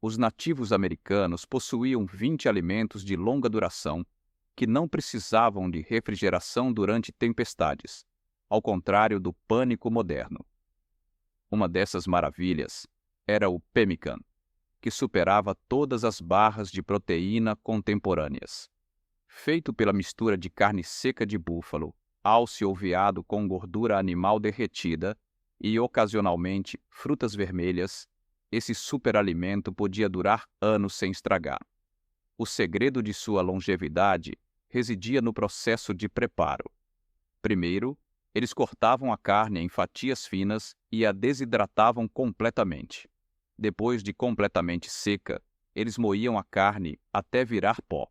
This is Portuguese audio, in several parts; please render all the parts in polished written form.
Os nativos americanos possuíam 20 alimentos de longa duração que não precisavam de refrigeração durante tempestades, ao contrário do pânico moderno. Uma dessas maravilhas era o pemmican, que superava todas as barras de proteína contemporâneas. Feito pela mistura de carne seca de búfalo, alce ou veado com gordura animal derretida e, ocasionalmente, frutas vermelhas, esse superalimento podia durar anos sem estragar. O segredo de sua longevidade residia no processo de preparo. Primeiro, eles cortavam a carne em fatias finas e a desidratavam completamente. Depois de completamente seca, eles moíam a carne até virar pó.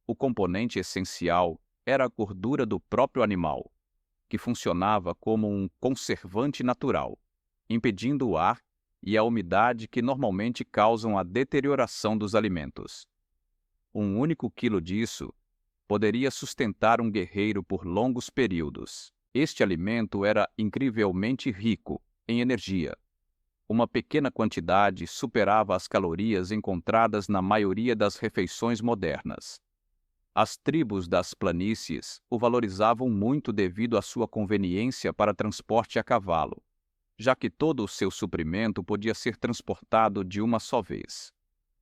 O componente essencial era a gordura do próprio animal, que funcionava como um conservante natural, impedindo o ar e a umidade que normalmente causam a deterioração dos alimentos. Um único quilo disso poderia sustentar um guerreiro por longos períodos. Este alimento era incrivelmente rico em energia. Uma pequena quantidade superava as calorias encontradas na maioria das refeições modernas. As tribos das planícies o valorizavam muito devido à sua conveniência para transporte a cavalo, já que todo o seu suprimento podia ser transportado de uma só vez.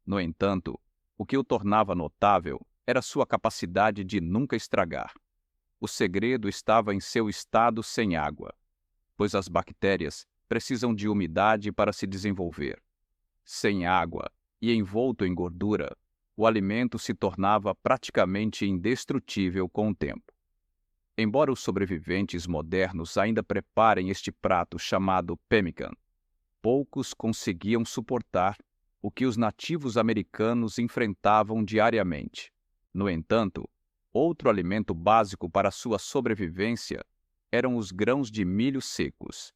No entanto, o que o tornava notável era sua capacidade de nunca estragar. O segredo estava em seu estado sem água, pois as bactérias precisam de umidade para se desenvolver. Sem água e envolto em gordura, o alimento se tornava praticamente indestrutível com o tempo. Embora os sobreviventes modernos ainda preparem este prato chamado pemmican, poucos conseguiam suportar o que os nativos americanos enfrentavam diariamente. No entanto, outro alimento básico para sua sobrevivência eram os grãos de milho secos.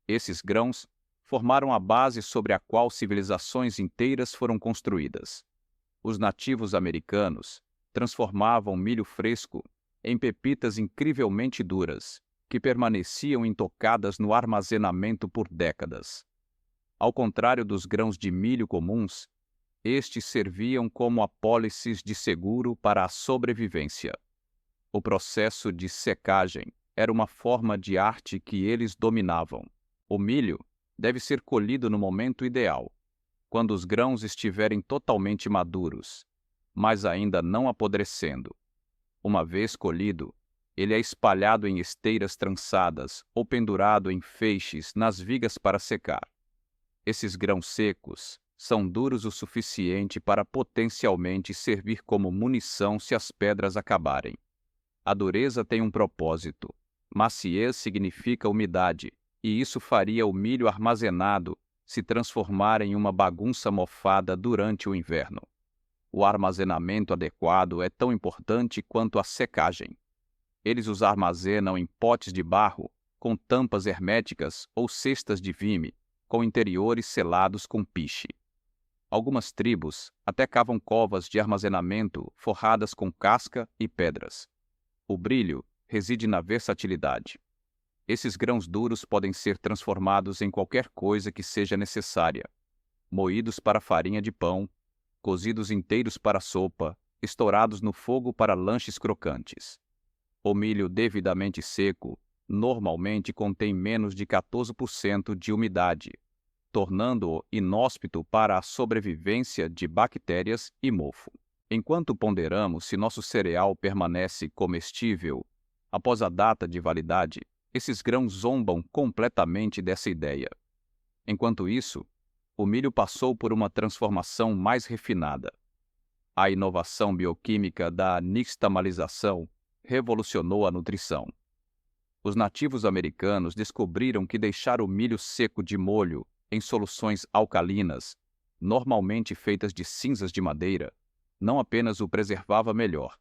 Esses grãos formaram a base sobre a qual civilizações inteiras foram construídas. Os nativos americanos transformavam milho fresco em pepitas incrivelmente duras, que permaneciam intocadas no armazenamento por décadas. Ao contrário dos grãos de milho comuns, estes serviam como apólices de seguro para a sobrevivência. O processo de secagem era uma forma de arte que eles dominavam. O milho deve ser colhido no momento ideal, quando os grãos estiverem totalmente maduros, mas ainda não apodrecendo. Uma vez colhido, ele é espalhado em esteiras trançadas ou pendurado em feixes nas vigas para secar. Esses grãos secos são duros o suficiente para potencialmente servir como munição se as pedras acabarem. A dureza tem um propósito. Maciez significa umidade, e isso faria o milho armazenado se transformar em uma bagunça mofada durante o inverno. O armazenamento adequado é tão importante quanto a secagem. Eles os armazenam em potes de barro, com tampas herméticas ou cestas de vime, com interiores selados com piche. Algumas tribos até cavam covas de armazenamento forradas com casca e pedras. O brilho reside na versatilidade. Esses grãos duros podem ser transformados em qualquer coisa que seja necessária. Moídos para farinha de pão, cozidos inteiros para sopa, estourados no fogo para lanches crocantes. O milho devidamente seco normalmente contém menos de 14% de umidade, tornando-o inóspito para a sobrevivência de bactérias e mofo. Enquanto ponderamos se nosso cereal permanece comestível após a data de validade, esses grãos zombam completamente dessa ideia. Enquanto isso, o milho passou por uma transformação mais refinada. A inovação bioquímica da nixtamalização revolucionou a nutrição. Os nativos americanos descobriram que deixar o milho seco de molho em soluções alcalinas, normalmente feitas de cinzas de madeira, não apenas o preservava melhor,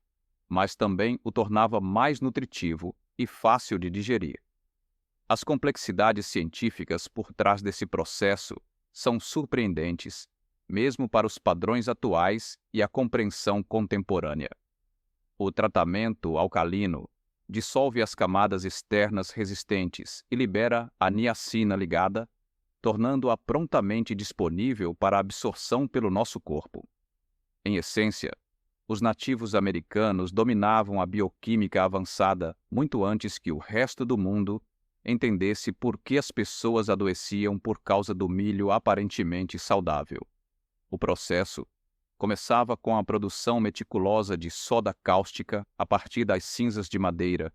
mas também o tornava mais nutritivo e fácil de digerir. As complexidades científicas por trás desse processo são surpreendentes, mesmo para os padrões atuais e a compreensão contemporânea. O tratamento alcalino dissolve as camadas externas resistentes e libera a niacina ligada, tornando-a prontamente disponível para absorção pelo nosso corpo. Em essência, os nativos americanos dominavam a bioquímica avançada muito antes que o resto do mundo entendesse por que as pessoas adoeciam por causa do milho aparentemente saudável. O processo começava com a produção meticulosa de soda cáustica a partir das cinzas de madeira,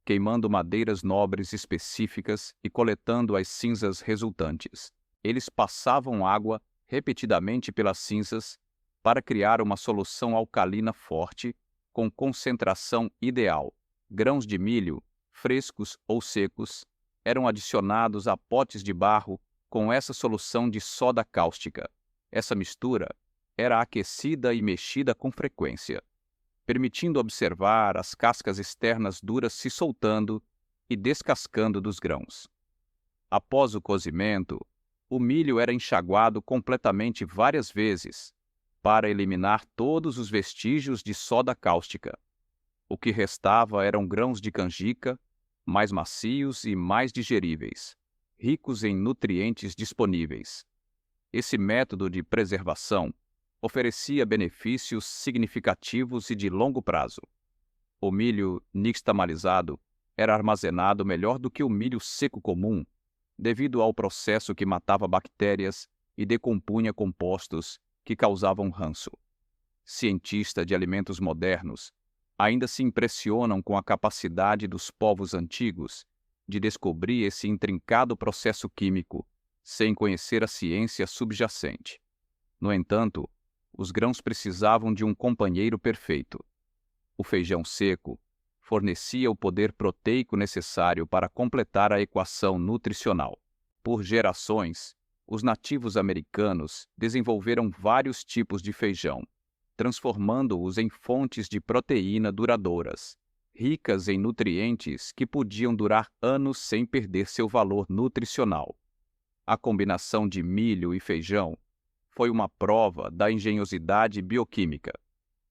queimando madeiras nobres específicas e coletando as cinzas resultantes. Eles passavam água repetidamente pelas cinzas para criar uma solução alcalina forte com concentração ideal. Grãos de milho, frescos ou secos, eram adicionados a potes de barro com essa solução de soda cáustica. Essa mistura era aquecida e mexida com frequência, permitindo observar as cascas externas duras se soltando e descascando dos grãos. Após o cozimento, o milho era enxaguado completamente várias vezes para eliminar todos os vestígios de soda cáustica. O que restava eram grãos de canjica, mais macios e mais digeríveis, ricos em nutrientes disponíveis. Esse método de preservação oferecia benefícios significativos e de longo prazo. O milho nixtamalizado era armazenado melhor do que o milho seco comum, devido ao processo que matava bactérias e decompunha compostos que causavam ranço. Cientistas de alimentos modernos ainda se impressionam com a capacidade dos povos antigos de descobrir esse intrincado processo químico sem conhecer a ciência subjacente. No entanto, os grãos precisavam de um companheiro perfeito. O feijão seco fornecia o poder proteico necessário para completar a equação nutricional. Por gerações, os nativos americanos desenvolveram vários tipos de feijão, transformando-os em fontes de proteína duradouras, ricas em nutrientes que podiam durar anos sem perder seu valor nutricional. A combinação de milho e feijão foi uma prova da engenhosidade bioquímica.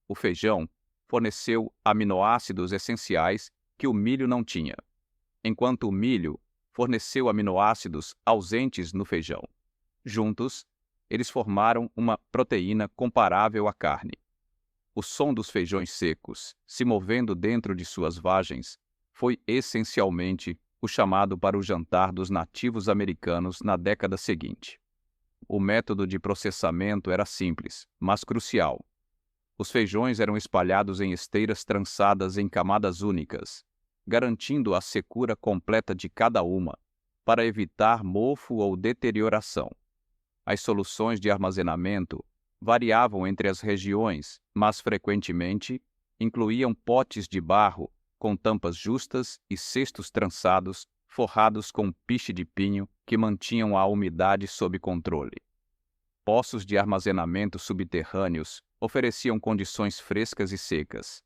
O feijão forneceu aminoácidos essenciais que o milho não tinha, enquanto o milho forneceu aminoácidos ausentes no feijão. Juntos, eles formaram uma proteína comparável à carne. O som dos feijões secos, se movendo dentro de suas vagens, foi essencialmente o chamado para o jantar dos nativos americanos na década seguinte. O método de processamento era simples, mas crucial. Os feijões eram espalhados em esteiras trançadas em camadas únicas, garantindo a secura completa de cada uma, para evitar mofo ou deterioração. As soluções de armazenamento variavam entre as regiões, mas frequentemente incluíam potes de barro com tampas justas e cestos trançados forrados com piche de pinho que mantinham a umidade sob controle. Poços de armazenamento subterrâneos ofereciam condições frescas e secas.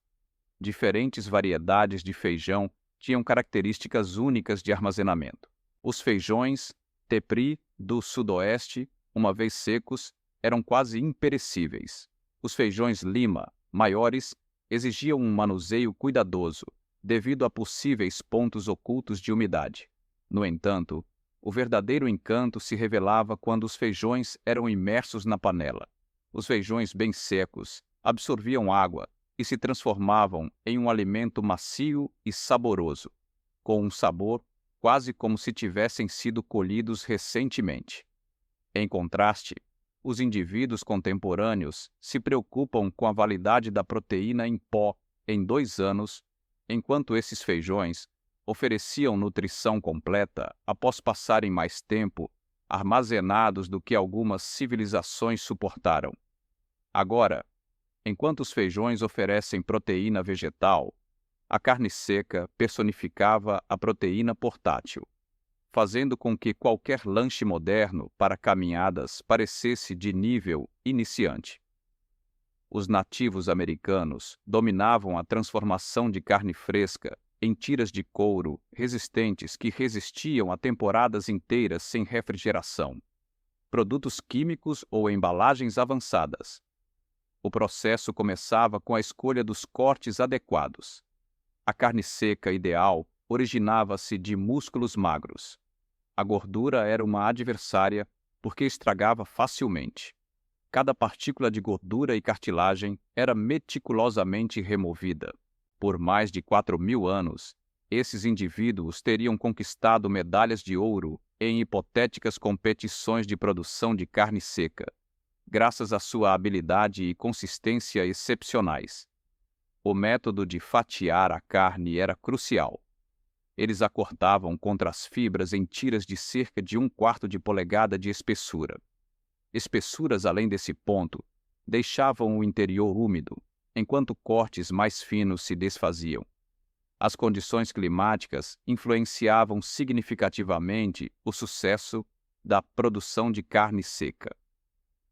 Diferentes variedades de feijão tinham características únicas de armazenamento. Os feijões Tepri do Sudoeste, uma vez secos, eram quase imperecíveis. Os feijões Lima, maiores, exigiam um manuseio cuidadoso, devido a possíveis pontos ocultos de umidade. No entanto, o verdadeiro encanto se revelava quando os feijões eram imersos na panela. Os feijões bem secos absorviam água e se transformavam em um alimento macio e saboroso, com um sabor quase como se tivessem sido colhidos recentemente. Em contraste, os indivíduos contemporâneos se preocupam com a validade da proteína em pó em 2 anos, enquanto esses feijões ofereciam nutrição completa após passarem mais tempo armazenados do que algumas civilizações suportaram. Agora, enquanto os feijões oferecem proteína vegetal, a carne seca personificava a proteína portátil, fazendo com que qualquer lanche moderno para caminhadas parecesse de nível iniciante. Os nativos americanos dominavam a transformação de carne fresca em tiras de couro resistentes que resistiam a temporadas inteiras sem refrigeração, produtos químicos ou embalagens avançadas. O processo começava com a escolha dos cortes adequados. A carne seca ideal originava-se de músculos magros. A gordura era uma adversária porque estragava facilmente. Cada partícula de gordura e cartilagem era meticulosamente removida. Por mais de 4.000 anos, esses indivíduos teriam conquistado medalhas de ouro em hipotéticas competições de produção de carne seca, graças à sua habilidade e consistência excepcionais. O método de fatiar a carne era crucial. Eles a cortavam contra as fibras em tiras de cerca de 1/4 de polegada de espessura. Espessuras além desse ponto deixavam o interior úmido, enquanto cortes mais finos se desfaziam. As condições climáticas influenciavam significativamente o sucesso da produção de carne seca.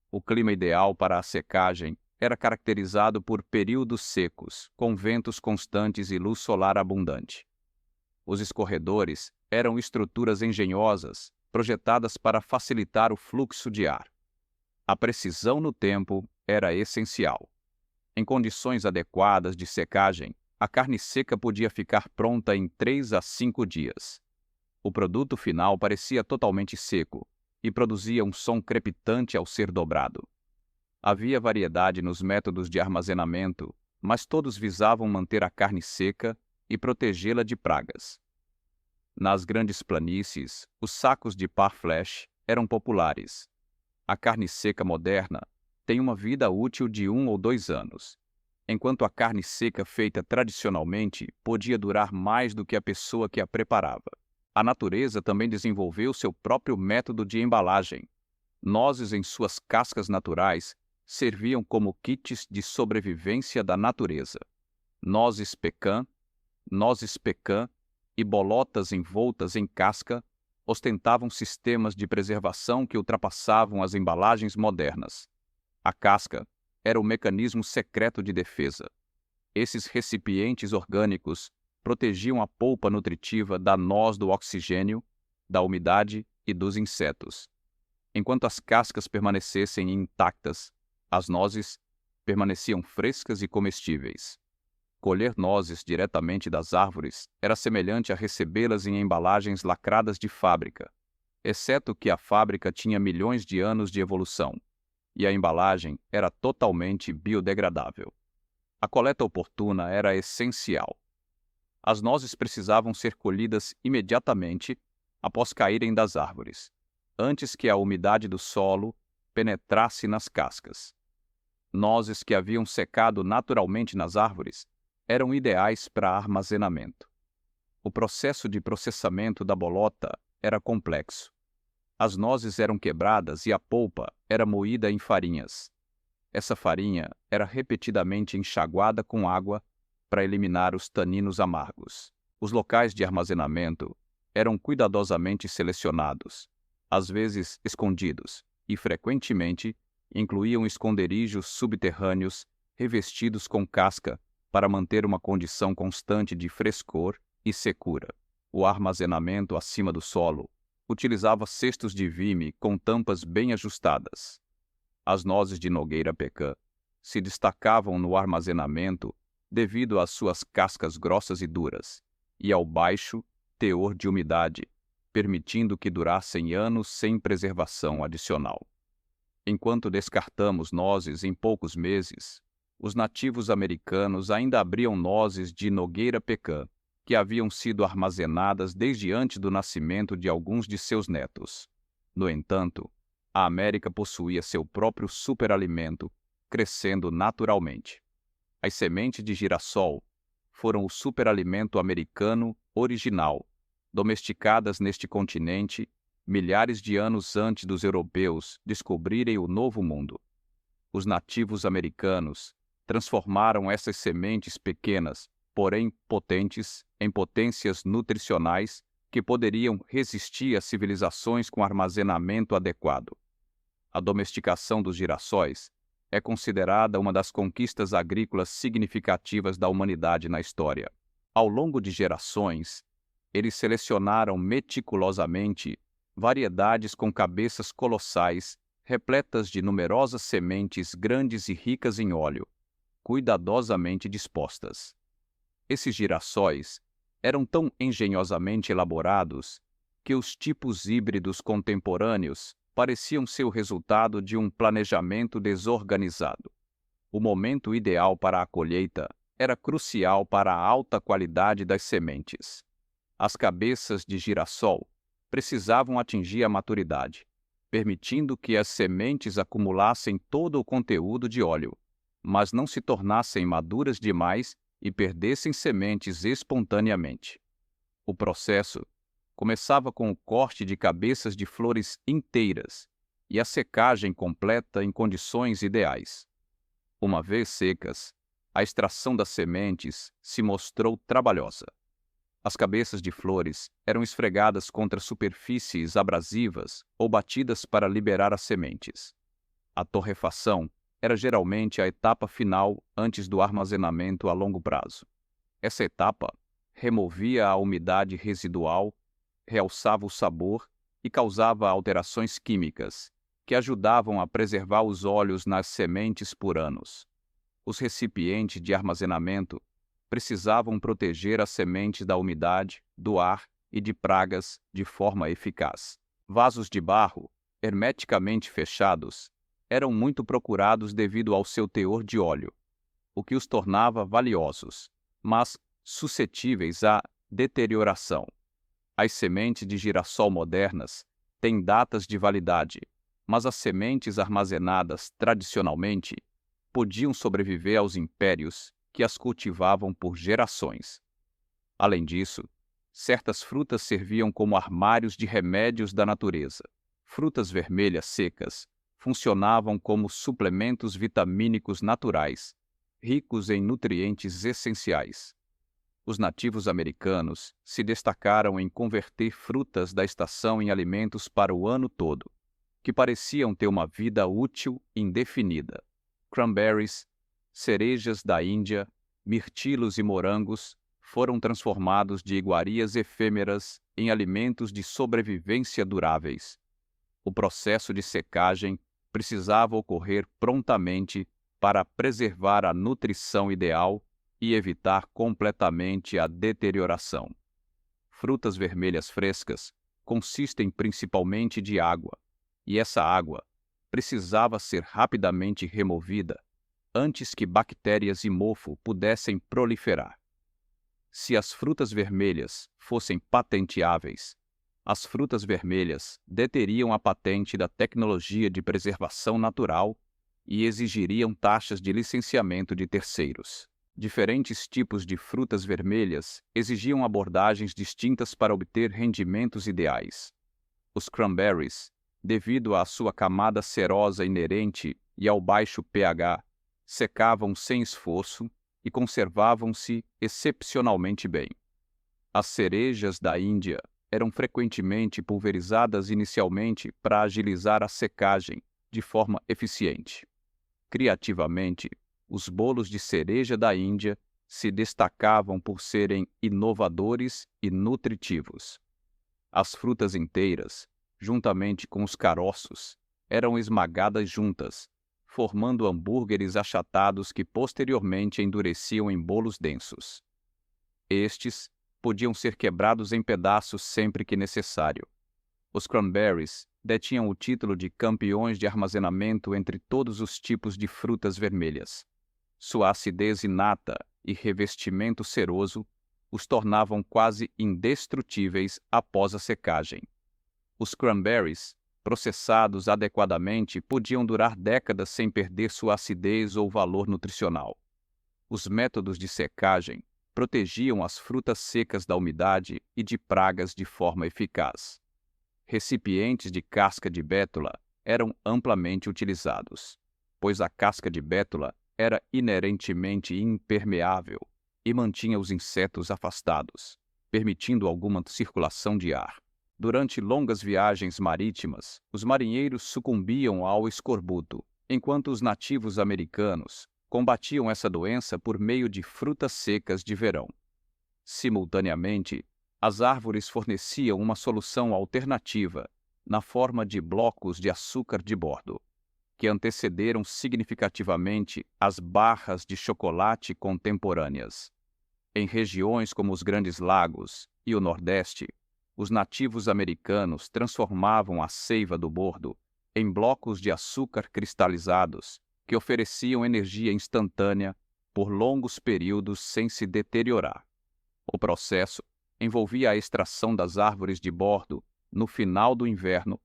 O clima ideal para a secagem era caracterizado por períodos secos, com ventos constantes e luz solar abundante. Os escorredores eram estruturas engenhosas, projetadas para facilitar o fluxo de ar. A precisão no tempo era essencial. Em condições adequadas de secagem, a carne seca podia ficar pronta em 3 a 5 dias. O produto final parecia totalmente seco e produzia um som crepitante ao ser dobrado. Havia variedade nos métodos de armazenamento, mas todos visavam manter a carne seca e protegê-la de pragas. Nas grandes planícies, os sacos de par flash eram populares. A carne seca moderna tem uma vida útil de 1 ou 2 anos, enquanto a carne seca feita tradicionalmente podia durar mais do que a pessoa que a preparava. A natureza também desenvolveu seu próprio método de embalagem. Nozes em suas cascas naturais serviam como kits de sobrevivência da natureza. Nozes pecan e bolotas envoltas em casca ostentavam sistemas de preservação que ultrapassavam as embalagens modernas. A casca era o mecanismo secreto de defesa. Esses recipientes orgânicos protegiam a polpa nutritiva da noz do oxigênio, da umidade e dos insetos. Enquanto as cascas permanecessem intactas, as nozes permaneciam frescas e comestíveis. Colher nozes diretamente das árvores era semelhante a recebê-las em embalagens lacradas de fábrica, exceto que a fábrica tinha milhões de anos de evolução, e a embalagem era totalmente biodegradável. A coleta oportuna era essencial. As nozes precisavam ser colhidas imediatamente após caírem das árvores, antes que a umidade do solo penetrasse nas cascas. Nozes que haviam secado naturalmente nas árvores eram ideais para armazenamento. O processo de processamento da bolota era complexo. As nozes eram quebradas e a polpa era moída em farinhas. Essa farinha era repetidamente enxaguada com água para eliminar os taninos amargos. Os locais de armazenamento eram cuidadosamente selecionados, às vezes escondidos, e frequentemente incluíam esconderijos subterrâneos revestidos com casca para manter uma condição constante de frescor e secura. O armazenamento acima do solo utilizava cestos de vime com tampas bem ajustadas. As nozes de nogueira pecan se destacavam no armazenamento devido às suas cascas grossas e duras, e ao baixo teor de umidade, permitindo que durassem anos sem preservação adicional. Enquanto descartamos nozes em poucos meses, os nativos americanos ainda abriam nozes de nogueira pecan, que haviam sido armazenadas desde antes do nascimento de alguns de seus netos. No entanto, a América possuía seu próprio superalimento, crescendo naturalmente. As sementes de girassol foram o superalimento americano original, domesticadas neste continente milhares de anos antes dos europeus descobrirem o Novo Mundo. Os nativos americanos transformaram essas sementes pequenas, porém potentes, em potências nutricionais que poderiam resistir a civilizações com armazenamento adequado. A domesticação dos girassóis é considerada uma das conquistas agrícolas significativas da humanidade na história. Ao longo de gerações, eles selecionaram meticulosamente variedades com cabeças colossais, repletas de numerosas sementes grandes e ricas em óleo, cuidadosamente dispostas. Esses girassóis eram tão engenhosamente elaborados que os tipos híbridos contemporâneos pareciam ser o resultado de um planejamento desorganizado. O momento ideal para a colheita era crucial para a alta qualidade das sementes. As cabeças de girassol precisavam atingir a maturidade, permitindo que as sementes acumulassem todo o conteúdo de óleo, mas não se tornassem maduras demais e perdessem sementes espontaneamente. O processo começava com o corte de cabeças de flores inteiras e a secagem completa em condições ideais. Uma vez secas, a extração das sementes se mostrou trabalhosa. As cabeças de flores eram esfregadas contra superfícies abrasivas ou batidas para liberar as sementes. A torrefação era geralmente a etapa final antes do armazenamento a longo prazo. Essa etapa removia a umidade residual, realçava o sabor e causava alterações químicas, que ajudavam a preservar os óleos nas sementes por anos. Os recipientes de armazenamento precisavam proteger as sementes da umidade, do ar e de pragas de forma eficaz. Vasos de barro, hermeticamente fechados, eram muito procurados devido ao seu teor de óleo, o que os tornava valiosos, mas suscetíveis à deterioração. As sementes de girassol modernas têm datas de validade, mas as sementes armazenadas tradicionalmente podiam sobreviver aos impérios que as cultivavam por gerações. Além disso, certas frutas serviam como armários de remédios da natureza. Frutas vermelhas secas funcionavam como suplementos vitamínicos naturais, ricos em nutrientes essenciais. Os nativos americanos se destacaram em converter frutas da estação em alimentos para o ano todo, que pareciam ter uma vida útil indefinida. Cranberries, cerejas da Índia, mirtilos e morangos foram transformados de iguarias efêmeras em alimentos de sobrevivência duráveis. O processo de secagem precisava ocorrer prontamente para preservar a nutrição ideal e evitar completamente a deterioração. Frutas vermelhas frescas consistem principalmente de água, e essa água precisava ser rapidamente removida antes que bactérias e mofo pudessem proliferar. Se as frutas vermelhas fossem patenteáveis, as frutas vermelhas deteriam a patente da tecnologia de preservação natural e exigiriam taxas de licenciamento de terceiros. Diferentes tipos de frutas vermelhas exigiam abordagens distintas para obter rendimentos ideais. Os cranberries, devido à sua camada cerosa inerente e ao baixo pH, secavam sem esforço e conservavam-se excepcionalmente bem. As cerejas da Índia eram frequentemente pulverizadas inicialmente para agilizar a secagem de forma eficiente. Criativamente, os bolos de cereja da Índia se destacavam por serem inovadores e nutritivos. As frutas inteiras, juntamente com os caroços, eram esmagadas juntas, formando hambúrgueres achatados que posteriormente endureciam em bolos densos. Estes podiam ser quebrados em pedaços sempre que necessário. Os cranberries detinham o título de campeões de armazenamento entre todos os tipos de frutas vermelhas. Sua acidez inata e revestimento ceroso os tornavam quase indestrutíveis após a secagem. Os cranberries, processados adequadamente, podiam durar décadas sem perder sua acidez ou valor nutricional. Os métodos de secagem protegiam as frutas secas da umidade e de pragas de forma eficaz. Recipientes de casca de bétula eram amplamente utilizados, pois a casca de bétula era inerentemente impermeável e mantinha os insetos afastados, permitindo alguma circulação de ar. Durante longas viagens marítimas, os marinheiros sucumbiam ao escorbuto, enquanto os nativos americanos combatiam essa doença por meio de frutas secas de verão. Simultaneamente, as árvores forneciam uma solução alternativa na forma de blocos de açúcar de bordo, que antecederam significativamente as barras de chocolate contemporâneas. Em regiões como os Grandes Lagos e o Nordeste, Os nativos americanos transformavam a seiva do bordo em blocos de açúcar cristalizados que ofereciam energia instantânea por longos períodos sem se deteriorar. O processo envolvia a extração das árvores de bordo no final do inverno,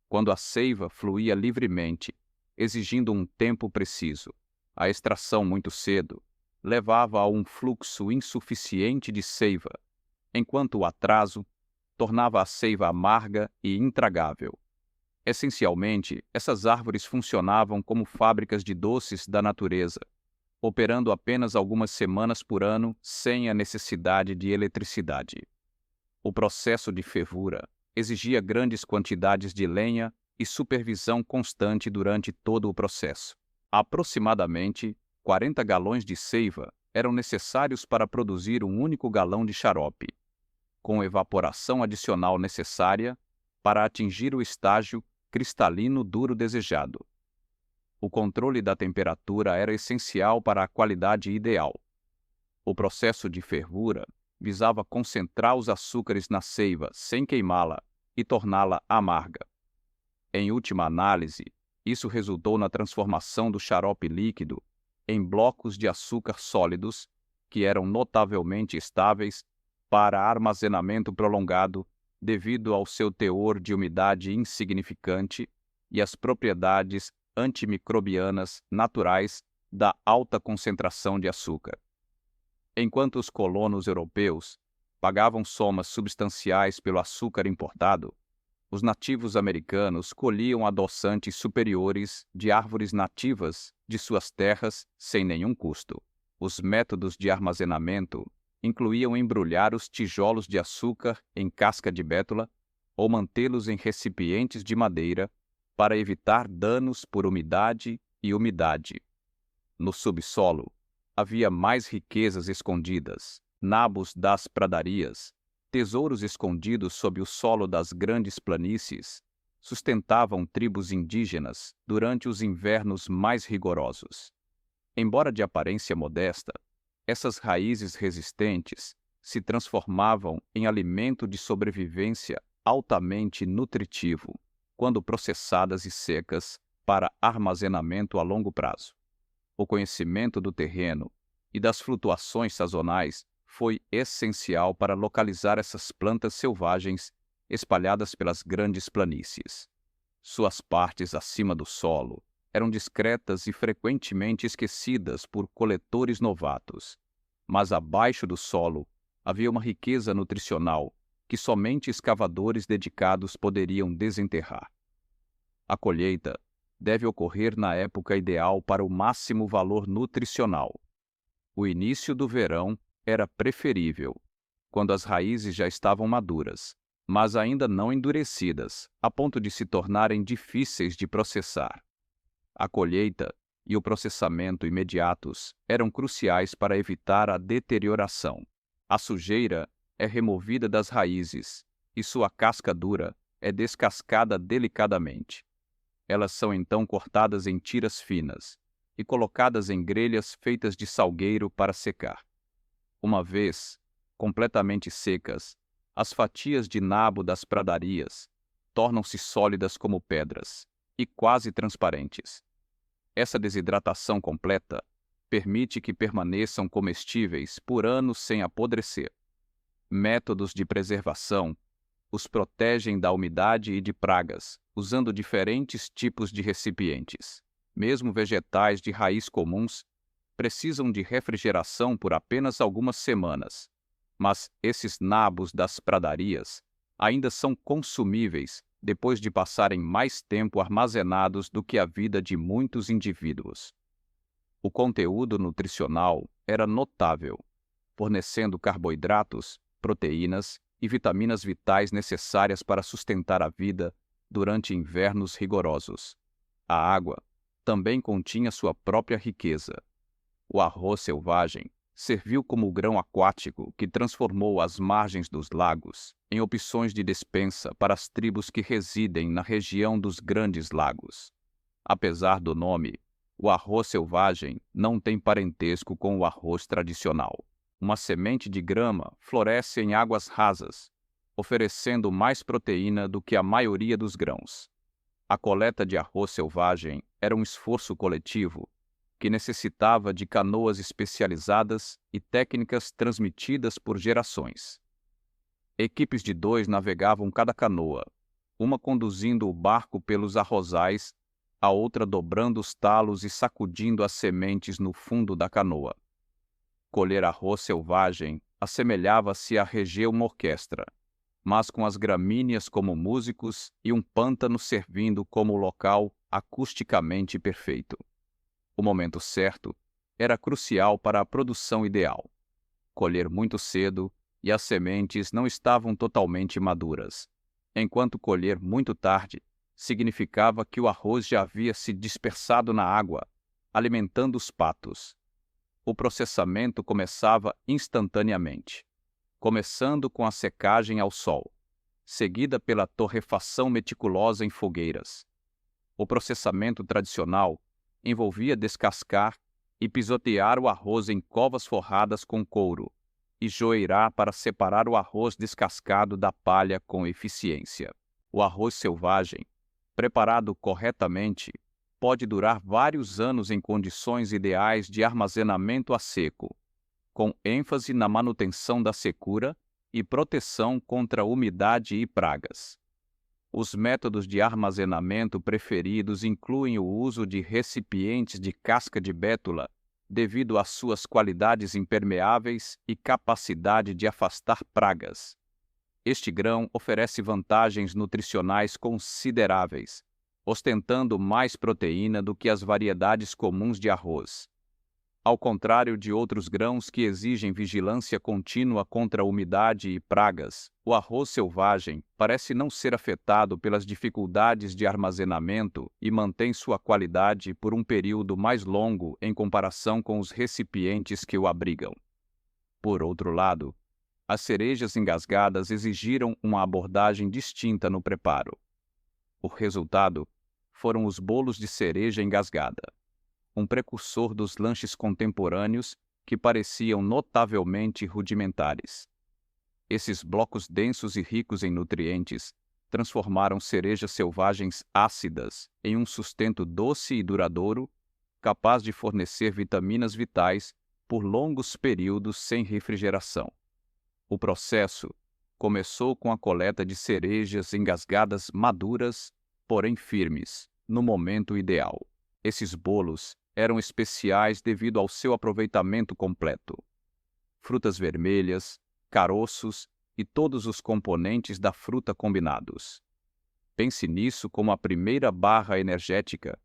quando a seiva fluía livremente, exigindo um tempo preciso. A extração muito cedo levava a um fluxo insuficiente de seiva, enquanto o atraso tornava a seiva amarga e intragável. Essencialmente, essas árvores funcionavam como fábricas de doces da natureza, operando apenas algumas semanas por ano sem a necessidade de eletricidade. O processo de fervura exigia grandes quantidades de lenha e supervisão constante durante todo o processo. Aproximadamente 40 galões de seiva eram necessários para produzir um único galão de xarope, com evaporação adicional necessária para atingir o estágio cristalino duro desejado. O controle da temperatura era essencial para a qualidade ideal. O processo de fervura visava concentrar os açúcares na seiva sem queimá-la e torná-la amarga. Em última análise, isso resultou na transformação do xarope líquido em blocos de açúcar sólidos que eram notavelmente estáveis para armazenamento prolongado devido ao seu teor de umidade insignificante e às propriedades antimicrobianas naturais da alta concentração de açúcar. Enquanto os colonos europeus pagavam somas substanciais pelo açúcar importado, os nativos americanos colhiam adoçantes superiores de árvores nativas de suas terras sem nenhum custo. Os métodos de armazenamento incluíam embrulhar os tijolos de açúcar em casca de bétula ou mantê-los em recipientes de madeira para evitar danos por umidade e umidade. No subsolo, havia mais riquezas escondidas, nabos das pradarias, tesouros escondidos sob o solo das grandes planícies, sustentavam tribos indígenas durante os invernos mais rigorosos. Embora de aparência modesta, essas raízes resistentes se transformavam em alimento de sobrevivência altamente nutritivo, quando processadas e secas para armazenamento a longo prazo. O conhecimento do terreno e das flutuações sazonais foi essencial para localizar essas plantas selvagens espalhadas pelas grandes planícies. Suas partes acima do solo eram discretas e frequentemente esquecidas por coletores novatos, mas abaixo do solo havia uma riqueza nutricional que somente escavadores dedicados poderiam desenterrar. A colheita deve ocorrer na época ideal para o máximo valor nutricional. O início do verão era preferível, quando as raízes já estavam maduras, mas ainda não endurecidas, a ponto de se tornarem difíceis de processar. A colheita e o processamento imediatos eram cruciais para evitar a deterioração. A sujeira é removida das raízes e sua casca dura é descascada delicadamente. Elas são então cortadas em tiras finas e colocadas em grelhas feitas de salgueiro para secar. Uma vez completamente secas, as fatias de nabo das pradarias tornam-se sólidas como pedras e quase transparentes. Essa desidratação completa permite que permaneçam comestíveis por anos sem apodrecer. Métodos de preservação os protegem da umidade e de pragas, usando diferentes tipos de recipientes. Mesmo vegetais de raiz comuns precisam de refrigeração por apenas algumas semanas, mas esses nabos das pradarias ainda são consumíveis depois de passarem mais tempo armazenados do que a vida de muitos indivíduos. O conteúdo nutricional era notável, fornecendo carboidratos, proteínas e vitaminas vitais necessárias para sustentar a vida durante invernos rigorosos. A água também continha sua própria riqueza. O arroz selvagem serviu como o grão aquático que transformou as margens dos lagos em opções de despensa para as tribos que residem na região dos Grandes Lagos. Apesar do nome, o arroz selvagem não tem parentesco com o arroz tradicional. Uma semente de grama floresce em águas rasas, oferecendo mais proteína do que a maioria dos grãos. A coleta de arroz selvagem era um esforço coletivo que necessitava de canoas especializadas e técnicas transmitidas por gerações. Equipes de 2 navegavam cada canoa, uma conduzindo o barco pelos arrozais, a outra dobrando os talos e sacudindo as sementes no fundo da canoa. Colher arroz selvagem assemelhava-se a reger uma orquestra, mas com as gramíneas como músicos e um pântano servindo como local acusticamente perfeito. O momento certo era crucial para a produção ideal. Colher muito cedo e as sementes não estavam totalmente maduras, enquanto colher muito tarde significava que o arroz já havia se dispersado na água, alimentando os patos. O processamento começava instantaneamente, começando com a secagem ao sol, seguida pela torrefação meticulosa em fogueiras. O processamento tradicional envolvia descascar e pisotear o arroz em covas forradas com couro e joeirar para separar o arroz descascado da palha com eficiência. O arroz selvagem, preparado corretamente, pode durar vários anos em condições ideais de armazenamento a seco, com ênfase na manutenção da secura e proteção contra umidade e pragas. Os métodos de armazenamento preferidos incluem o uso de recipientes de casca de bétula, devido às suas qualidades impermeáveis e capacidade de afastar pragas. Este grão oferece vantagens nutricionais consideráveis, ostentando mais proteína do que as variedades comuns de arroz. Ao contrário de outros grãos que exigem vigilância contínua contra a umidade e pragas, o arroz selvagem parece não ser afetado pelas dificuldades de armazenamento e mantém sua qualidade por um período mais longo em comparação com os recipientes que o abrigam. Por outro lado, as cerejas engasgadas exigiram uma abordagem distinta no preparo. O resultado foram os bolos de cereja engasgada, um precursor dos lanches contemporâneos que pareciam notavelmente rudimentares. Esses blocos densos e ricos em nutrientes transformaram cerejas selvagens ácidas em um sustento doce e duradouro, capaz de fornecer vitaminas vitais por longos períodos sem refrigeração. O processo começou com a coleta de cerejas engasgadas maduras, porém firmes, no momento ideal. Esses bolos eram especiais devido ao seu aproveitamento completo. Frutas vermelhas, caroços e todos os componentes da fruta combinados. Pense nisso como a primeira barra energética,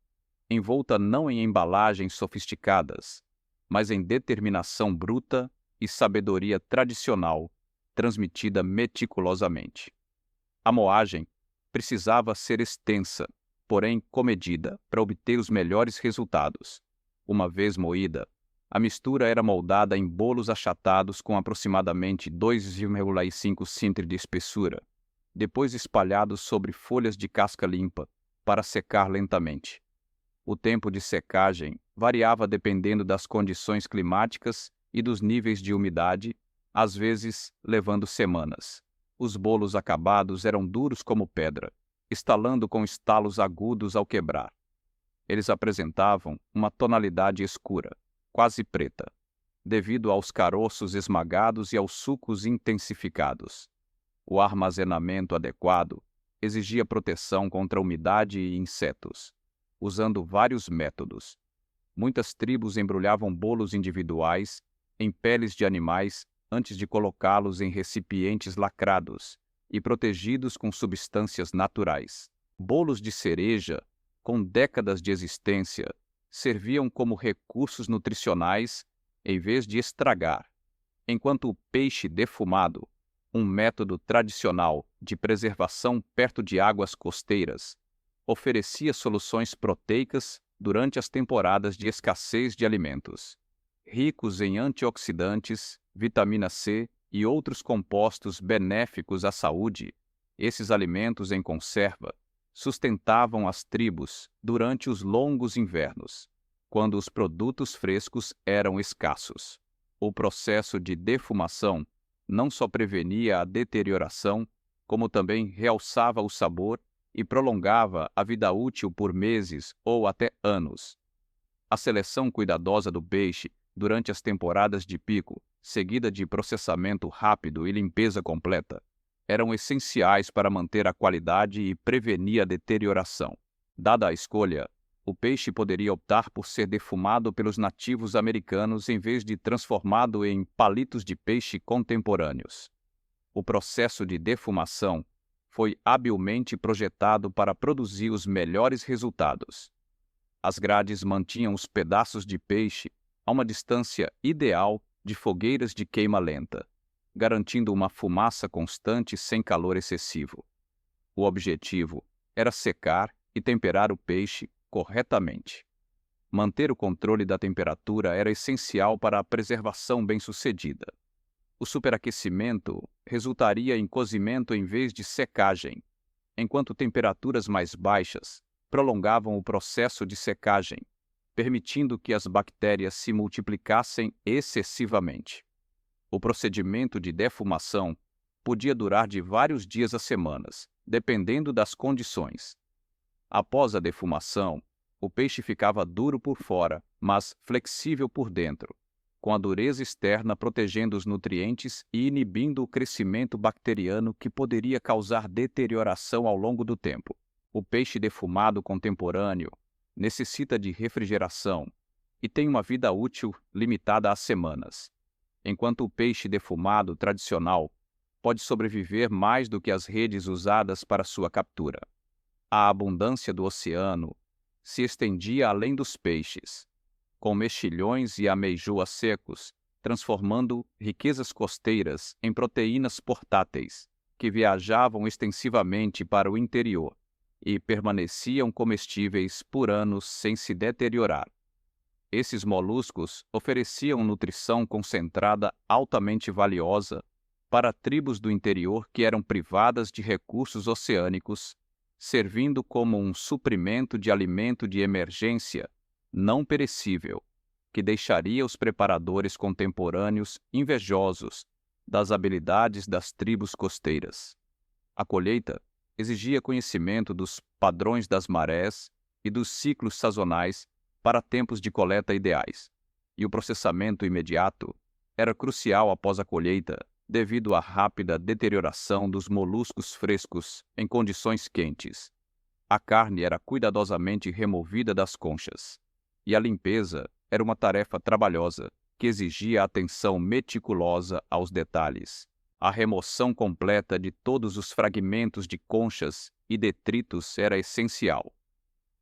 envolta não em embalagens sofisticadas, mas em determinação bruta e sabedoria tradicional, transmitida meticulosamente. A moagem precisava ser extensa, porém comedida, para obter os melhores resultados. Uma vez moída, a mistura era moldada em bolos achatados com aproximadamente 2,5 cm de espessura, depois espalhados sobre folhas de casca limpa, para secar lentamente. O tempo de secagem variava dependendo das condições climáticas e dos níveis de umidade, às vezes levando semanas. Os bolos acabados eram duros como pedra, estalando com estalos agudos ao quebrar. Eles apresentavam uma tonalidade escura, quase preta, devido aos caroços esmagados e aos sucos intensificados. O armazenamento adequado exigia proteção contra umidade e insetos, usando vários métodos. Muitas tribos embrulhavam bolos individuais em peles de animais antes de colocá-los em recipientes lacrados e protegidos com substâncias naturais. Bolos de cereja, com décadas de existência, serviam como recursos nutricionais em vez de estragar, enquanto o peixe defumado, um método tradicional de preservação perto de águas costeiras, oferecia soluções proteicas durante as temporadas de escassez de alimentos. Ricos em antioxidantes, vitamina C e outros compostos benéficos à saúde, esses alimentos em conserva sustentavam as tribos durante os longos invernos, quando os produtos frescos eram escassos. O processo de defumação não só prevenia a deterioração, como também realçava o sabor e prolongava a vida útil por meses ou até anos. A seleção cuidadosa do peixe durante as temporadas de pico, seguida de processamento rápido e limpeza completa, eram essenciais para manter a qualidade e prevenir a deterioração. Dada a escolha, o peixe poderia optar por ser defumado pelos nativos americanos em vez de transformado em palitos de peixe contemporâneos. O processo de defumação foi habilmente projetado para produzir os melhores resultados. As grades mantinham os pedaços de peixe a uma distância ideal de fogueiras de queima lenta, garantindo uma fumaça constante sem calor excessivo. O objetivo era secar e temperar o peixe corretamente. Manter o controle da temperatura era essencial para a preservação bem-sucedida. O superaquecimento resultaria em cozimento em vez de secagem, enquanto temperaturas mais baixas prolongavam o processo de secagem, permitindo que as bactérias se multiplicassem excessivamente. O procedimento de defumação podia durar de vários dias a semanas, dependendo das condições. Após a defumação, o peixe ficava duro por fora, mas flexível por dentro, com a dureza externa protegendo os nutrientes e inibindo o crescimento bacteriano que poderia causar deterioração ao longo do tempo. O peixe defumado contemporâneo necessita de refrigeração e tem uma vida útil limitada a semanas, enquanto o peixe defumado tradicional pode sobreviver mais do que as redes usadas para sua captura. A abundância do oceano se estendia além dos peixes, com mexilhões e ameijoas secos, transformando riquezas costeiras em proteínas portáteis, que viajavam extensivamente para o interior e permaneciam comestíveis por anos sem se deteriorar. Esses moluscos ofereciam nutrição concentrada altamente valiosa para tribos do interior que eram privadas de recursos oceânicos, servindo como um suprimento de alimento de emergência não perecível, que deixaria os preparadores contemporâneos invejosos das habilidades das tribos costeiras. A colheita exigia conhecimento dos padrões das marés e dos ciclos sazonais para tempos de coleta ideais, e o processamento imediato era crucial após a colheita devido à rápida deterioração dos moluscos frescos em condições quentes. A carne era cuidadosamente removida das conchas, e a limpeza era uma tarefa trabalhosa que exigia atenção meticulosa aos detalhes. A remoção completa de todos os fragmentos de conchas e detritos era essencial.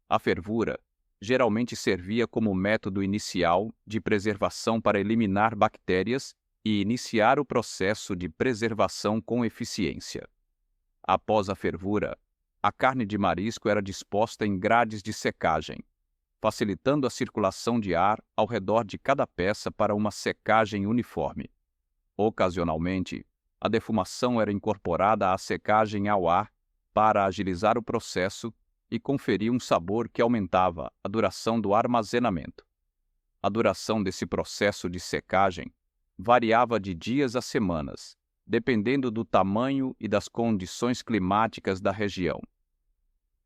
A fervura geralmente servia como método inicial de preservação para eliminar bactérias e iniciar o processo de preservação com eficiência. Após a fervura, a carne de marisco era disposta em grades de secagem, facilitando a circulação de ar ao redor de cada peça para uma secagem uniforme. Ocasionalmente, a defumação era incorporada à secagem ao ar para agilizar o processo e conferir um sabor que aumentava a duração do armazenamento. A duração desse processo de secagem variava de dias a semanas, dependendo do tamanho e das condições climáticas da região.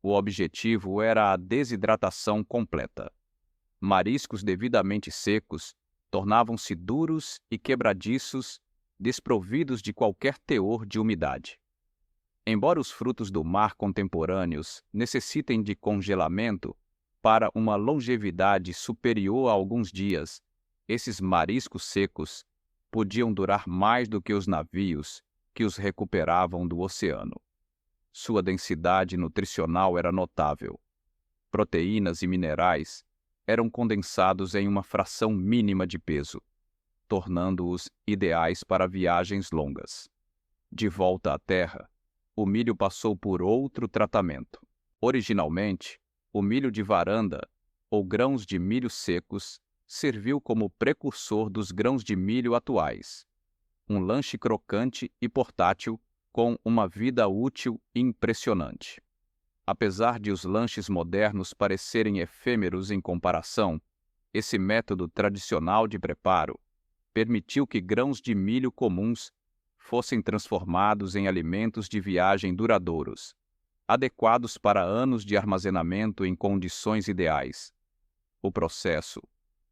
O objetivo era a desidratação completa. Mariscos devidamente secos tornavam-se duros e quebradiços, desprovidos de qualquer teor de umidade. Embora os frutos do mar contemporâneos necessitem de congelamento para uma longevidade superior a alguns dias, esses mariscos secos podiam durar mais do que os navios que os recuperavam do oceano. Sua densidade nutricional era notável. Proteínas e minerais eram condensados em uma fração mínima de peso, tornando-os ideais para viagens longas. De volta à terra, o milho passou por outro tratamento. Originalmente, o milho de varanda, ou grãos de milho secos, serviu como precursor dos grãos de milho atuais. Um lanche crocante e portátil com uma vida útil impressionante. Apesar de os lanches modernos parecerem efêmeros em comparação, esse método tradicional de preparo permitiu que grãos de milho comuns fossem transformados em alimentos de viagem duradouros, adequados para anos de armazenamento em condições ideais. O processo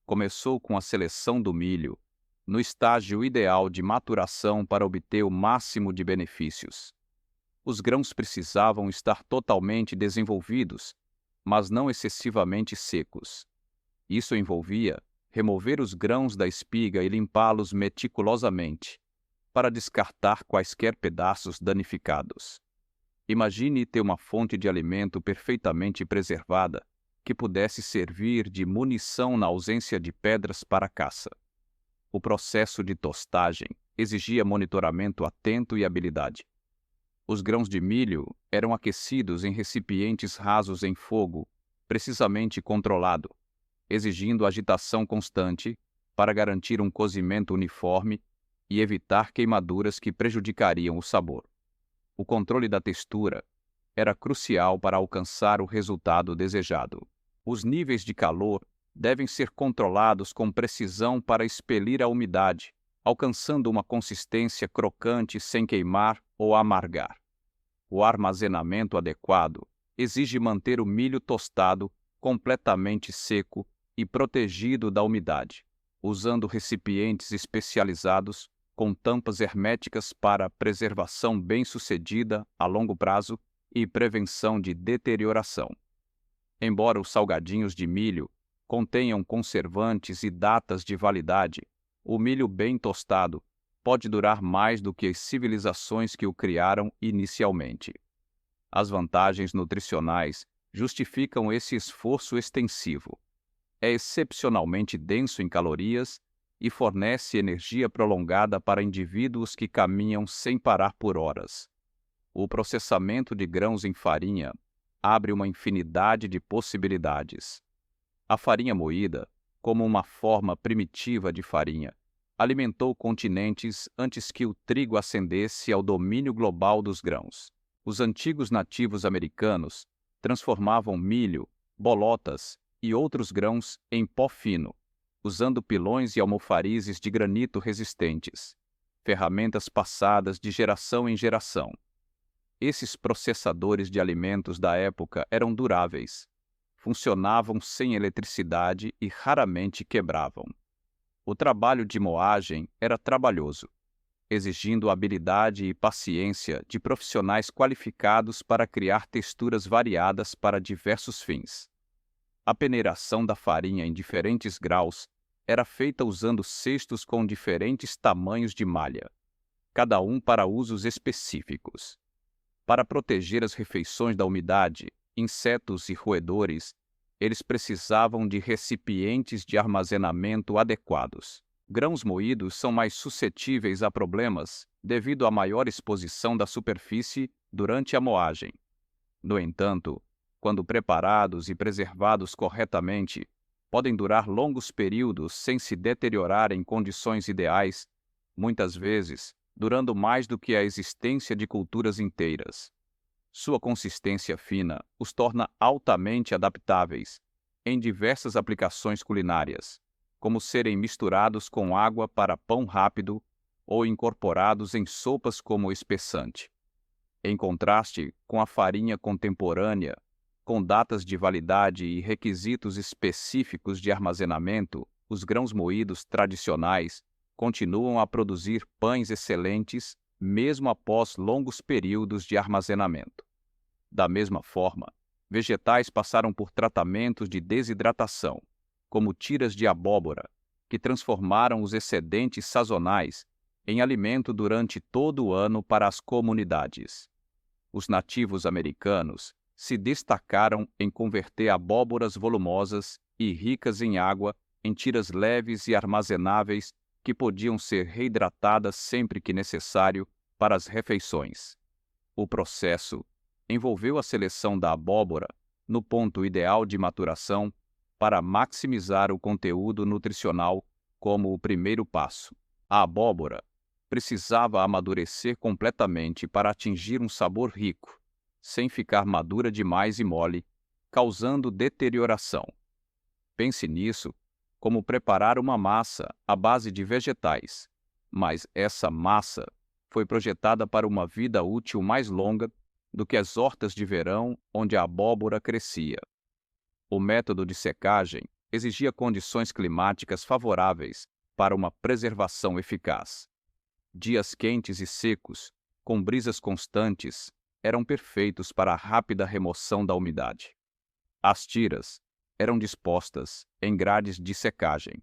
começou com a seleção do milho, no estágio ideal de maturação para obter o máximo de benefícios. Os grãos precisavam estar totalmente desenvolvidos, mas não excessivamente secos. Isso envolvia remover os grãos da espiga e limpá-los meticulosamente, para descartar quaisquer pedaços danificados. Imagine ter uma fonte de alimento perfeitamente preservada, que pudesse servir de munição na ausência de pedras para caça. O processo de tostagem exigia monitoramento atento e habilidade. Os grãos de milho eram aquecidos em recipientes rasos em fogo, precisamente controlado, exigindo agitação constante para garantir um cozimento uniforme e evitar queimaduras que prejudicariam o sabor. O controle da textura era crucial para alcançar o resultado desejado. Os níveis de calor devem ser controlados com precisão para expelir a umidade, alcançando uma consistência crocante sem queimar ou amargar. O armazenamento adequado exige manter o milho tostado completamente seco e protegido da umidade, usando recipientes especializados com tampas herméticas para preservação bem-sucedida a longo prazo e prevenção de deterioração. Embora os salgadinhos de milho contenham conservantes e datas de validade, o milho bem tostado pode durar mais do que as civilizações que o criaram inicialmente. As vantagens nutricionais justificam esse esforço extensivo. É excepcionalmente denso em calorias e fornece energia prolongada para indivíduos que caminham sem parar por horas. O processamento de grãos em farinha abre uma infinidade de possibilidades. A farinha moída, como uma forma primitiva de farinha, alimentou continentes antes que o trigo ascendesse ao domínio global dos grãos. Os antigos nativos americanos transformavam milho, bolotas e outros grãos em pó fino, usando pilões e almofarizes de granito resistentes, ferramentas passadas de geração em geração. Esses processadores de alimentos da época eram duráveis, funcionavam sem eletricidade e raramente quebravam. O trabalho de moagem era trabalhoso, exigindo habilidade e paciência de profissionais qualificados para criar texturas variadas para diversos fins. A peneiração da farinha em diferentes graus era feita usando cestos com diferentes tamanhos de malha, cada um para usos específicos. Para proteger as refeições da umidade, insetos e roedores, eles precisavam de recipientes de armazenamento adequados. Grãos moídos são mais suscetíveis a problemas devido à maior exposição da superfície durante a moagem. No entanto, quando preparados e preservados corretamente, podem durar longos períodos sem se deteriorar em condições ideais, muitas vezes durando mais do que a existência de culturas inteiras. Sua consistência fina os torna altamente adaptáveis em diversas aplicações culinárias, como serem misturados com água para pão rápido ou incorporados em sopas como espessante. Em contraste com a farinha contemporânea, com datas de validade e requisitos específicos de armazenamento, os grãos moídos tradicionais continuam a produzir pães excelentes mesmo após longos períodos de armazenamento. Da mesma forma, vegetais passaram por tratamentos de desidratação, como tiras de abóbora, que transformaram os excedentes sazonais em alimento durante todo o ano para as comunidades. Os nativos americanos se destacaram em converter abóboras volumosas e ricas em água em tiras leves e armazenáveis que podiam ser reidratadas sempre que necessário para as refeições. O processo envolveu a seleção da abóbora no ponto ideal de maturação para maximizar o conteúdo nutricional como o primeiro passo. A abóbora precisava amadurecer completamente para atingir um sabor rico, sem ficar madura demais e mole, causando deterioração. Pense nisso como preparar uma massa à base de vegetais, mas essa massa foi projetada para uma vida útil mais longa do que as hortas de verão onde a abóbora crescia. O método de secagem exigia condições climáticas favoráveis para uma preservação eficaz. Dias quentes e secos, com brisas constantes, eram perfeitos para a rápida remoção da umidade. As tiras eram dispostas em grades de secagem,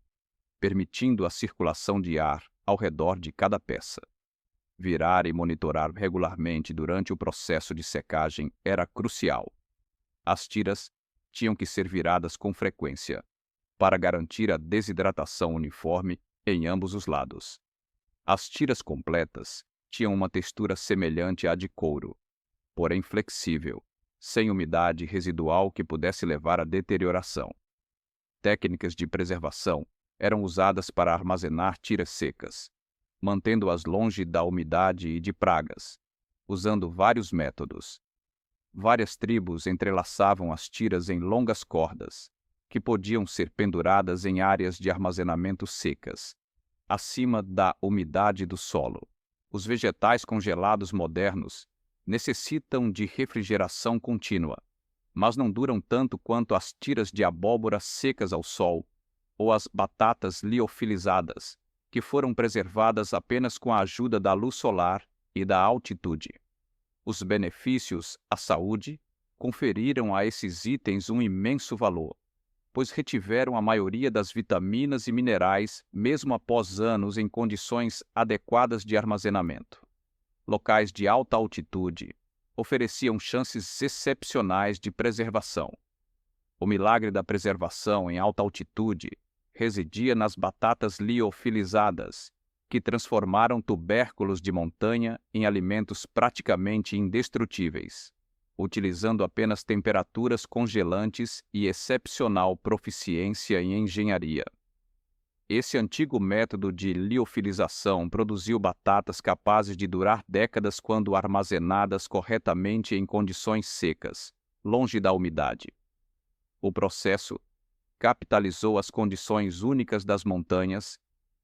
permitindo a circulação de ar ao redor de cada peça. Virar e monitorar regularmente durante o processo de secagem era crucial. As tiras tinham que ser viradas com frequência, para garantir a desidratação uniforme em ambos os lados. As tiras completas tinham uma textura semelhante à de couro, porém flexível, sem umidade residual que pudesse levar à deterioração. Técnicas de preservação eram usadas para armazenar tiras secas, mantendo-as longe da umidade e de pragas, usando vários métodos. Várias tribos entrelaçavam as tiras em longas cordas, que podiam ser penduradas em áreas de armazenamento secas, acima da umidade do solo. Os vegetais congelados modernos necessitam de refrigeração contínua, mas não duram tanto quanto as tiras de abóbora secas ao sol ou as batatas liofilizadas, que foram preservadas apenas com a ajuda da luz solar e da altitude. Os benefícios à saúde conferiram a esses itens um imenso valor, pois retiveram a maioria das vitaminas e minerais mesmo após anos em condições adequadas de armazenamento. Locais de alta altitude ofereciam chances excepcionais de preservação. O milagre da preservação em alta altitude residia nas batatas liofilizadas, que transformaram tubérculos de montanha em alimentos praticamente indestrutíveis, utilizando apenas temperaturas congelantes e excepcional proficiência em engenharia. Esse antigo método de liofilização produziu batatas capazes de durar décadas quando armazenadas corretamente em condições secas, longe da umidade. O processo capitalizou as condições únicas das montanhas,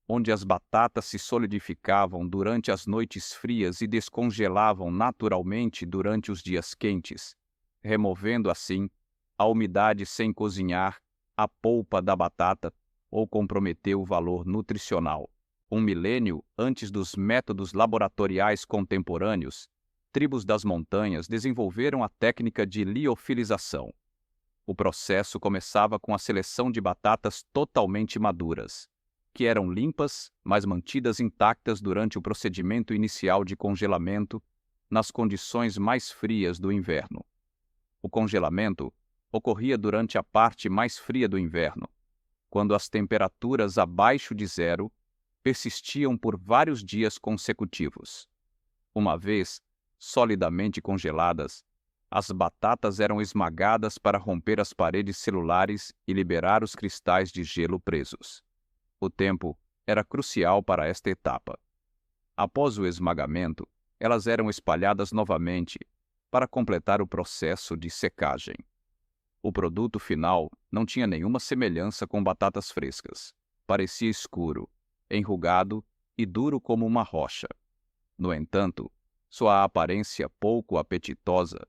onde as batatas se solidificavam durante as noites frias e descongelavam naturalmente durante os dias quentes, removendo assim a umidade sem cozinhar a polpa da batata ou comprometer o valor nutricional. Um milênio antes dos métodos laboratoriais contemporâneos, tribos das montanhas desenvolveram a técnica de liofilização. O processo começava com a seleção de batatas totalmente maduras, que eram limpas, mas mantidas intactas durante o procedimento inicial de congelamento nas condições mais frias do inverno. O congelamento ocorria durante a parte mais fria do inverno, quando as temperaturas abaixo de zero persistiam por vários dias consecutivos. Uma vez solidamente congeladas, as batatas eram esmagadas para romper as paredes celulares e liberar os cristais de gelo presos. O tempo era crucial para esta etapa. Após o esmagamento, elas eram espalhadas novamente para completar o processo de secagem. O produto final não tinha nenhuma semelhança com batatas frescas. Parecia escuro, enrugado e duro como uma rocha. No entanto, sua aparência pouco apetitosa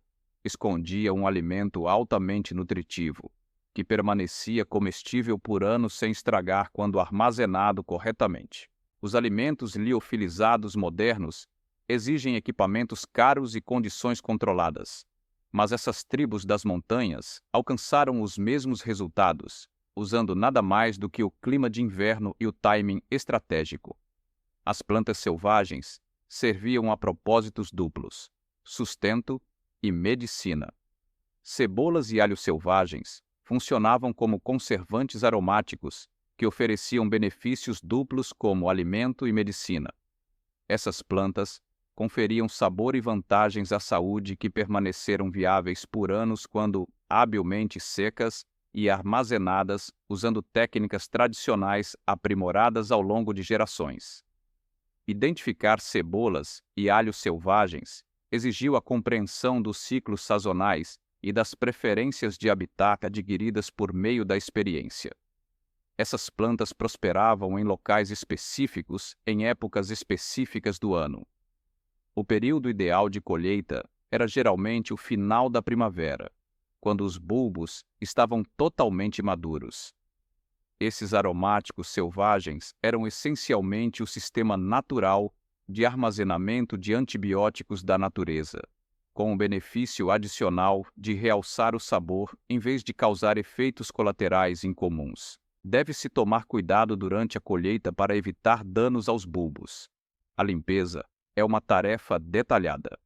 escondia um alimento altamente nutritivo, que permanecia comestível por anos sem estragar quando armazenado corretamente. Os alimentos liofilizados modernos exigem equipamentos caros e condições controladas, mas essas tribos das montanhas alcançaram os mesmos resultados, usando nada mais do que o clima de inverno e o timing estratégico. As plantas selvagens serviam a propósitos duplos: sustento e medicina. Cebolas e alhos selvagens funcionavam como conservantes aromáticos que ofereciam benefícios duplos como alimento e medicina. Essas plantas conferiam sabor e vantagens à saúde que permaneceram viáveis por anos quando habilmente secas e armazenadas usando técnicas tradicionais aprimoradas ao longo de gerações. Identificar cebolas e alhos selvagens exigiu a compreensão dos ciclos sazonais e das preferências de habitat adquiridas por meio da experiência. Essas plantas prosperavam em locais específicos em épocas específicas do ano. O período ideal de colheita era geralmente o final da primavera, quando os bulbos estavam totalmente maduros. Esses aromáticos selvagens eram essencialmente o sistema natural de armazenamento de antibióticos da natureza, com o benefício adicional de realçar o sabor em vez de causar efeitos colaterais incomuns. Deve-se tomar cuidado durante a colheita para evitar danos aos bulbos. A limpeza é uma tarefa detalhada.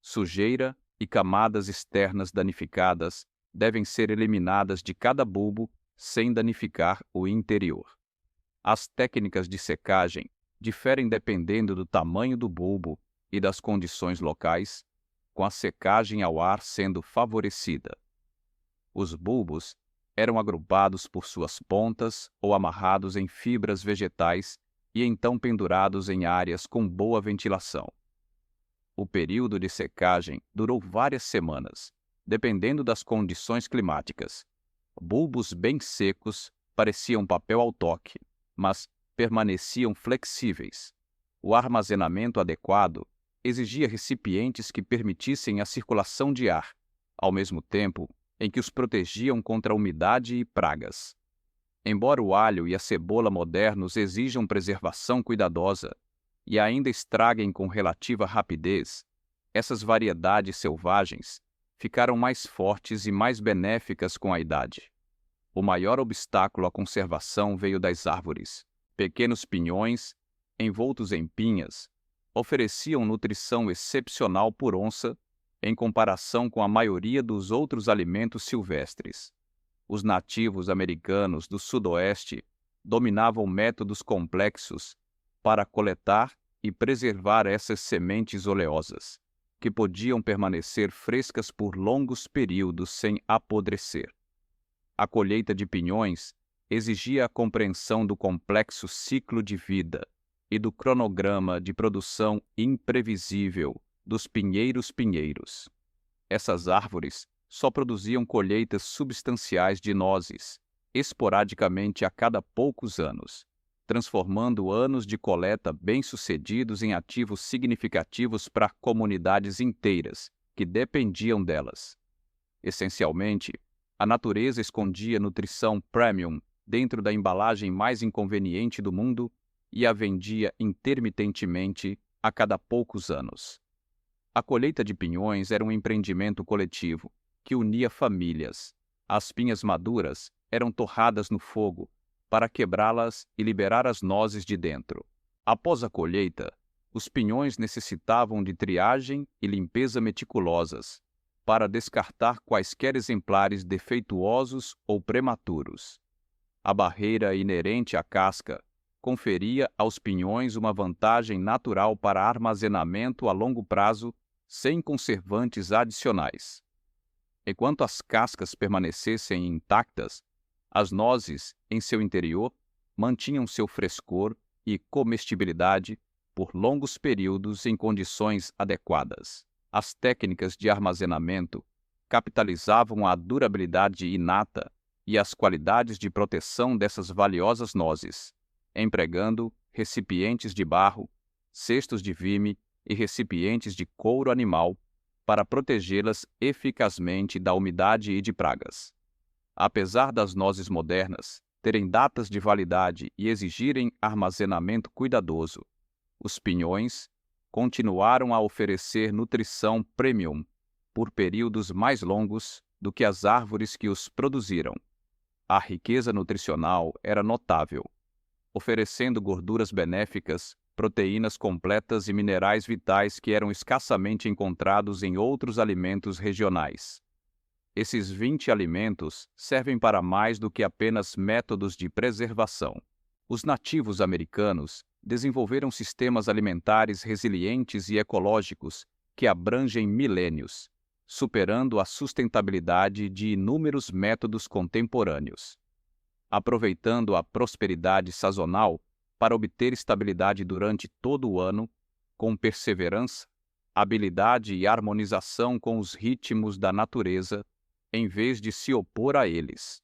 Sujeira e camadas externas danificadas devem ser eliminadas de cada bulbo sem danificar o interior. As técnicas de secagem diferem dependendo do tamanho do bulbo e das condições locais, com a secagem ao ar sendo favorecida. Os bulbos eram agrupados por suas pontas ou amarrados em fibras vegetais e então pendurados em áreas com boa ventilação. O período de secagem durou várias semanas, dependendo das condições climáticas. Bulbos bem secos pareciam papel ao toque, mas permaneciam flexíveis. O armazenamento adequado exigia recipientes que permitissem a circulação de ar, ao mesmo tempo em que os protegiam contra a umidade e pragas. Embora o alho e a cebola modernos exijam preservação cuidadosa e ainda estraguem com relativa rapidez, essas variedades selvagens ficaram mais fortes e mais benéficas com a idade. O maior obstáculo à conservação veio das árvores. Pequenos pinhões, envoltos em pinhas, ofereciam nutrição excepcional por onça em comparação com a maioria dos outros alimentos silvestres. Os nativos americanos do Sudoeste dominavam métodos complexos para coletar e preservar essas sementes oleosas, que podiam permanecer frescas por longos períodos sem apodrecer. A colheita de pinhões exigia a compreensão do complexo ciclo de vida e do cronograma de produção imprevisível dos pinheiros. Essas árvores só produziam colheitas substanciais de nozes, esporadicamente a cada poucos anos, transformando anos de coleta bem-sucedidos em ativos significativos para comunidades inteiras que dependiam delas. Essencialmente, a natureza escondia nutrição premium dentro da embalagem mais inconveniente do mundo e a vendia intermitentemente a cada poucos anos. A colheita de pinhões era um empreendimento coletivo que unia famílias. As pinhas maduras eram torradas no fogo para quebrá-las e liberar as nozes de dentro. Após a colheita, os pinhões necessitavam de triagem e limpeza meticulosas para descartar quaisquer exemplares defeituosos ou prematuros. A barreira inerente à casca conferia aos pinhões uma vantagem natural para armazenamento a longo prazo sem conservantes adicionais. Enquanto as cascas permanecessem intactas, as nozes em seu interior mantinham seu frescor e comestibilidade por longos períodos em condições adequadas. As técnicas de armazenamento capitalizavam a durabilidade inata e as qualidades de proteção dessas valiosas nozes, empregando recipientes de barro, cestos de vime e recipientes de couro animal para protegê-las eficazmente da umidade e de pragas. Apesar das nozes modernas terem datas de validade e exigirem armazenamento cuidadoso, os pinhões continuaram a oferecer nutrição premium por períodos mais longos do que as árvores que os produziram. A riqueza nutricional era notável, oferecendo gorduras benéficas, proteínas completas e minerais vitais que eram escassamente encontrados em outros alimentos regionais. Esses 20 alimentos servem para mais do que apenas métodos de preservação. Os nativos americanos desenvolveram sistemas alimentares resilientes e ecológicos que abrangem milênios, superando a sustentabilidade de inúmeros métodos contemporâneos. Aproveitando a prosperidade sazonal para obter estabilidade durante todo o ano, com perseverança, habilidade e harmonização com os ritmos da natureza, em vez de se opor a eles.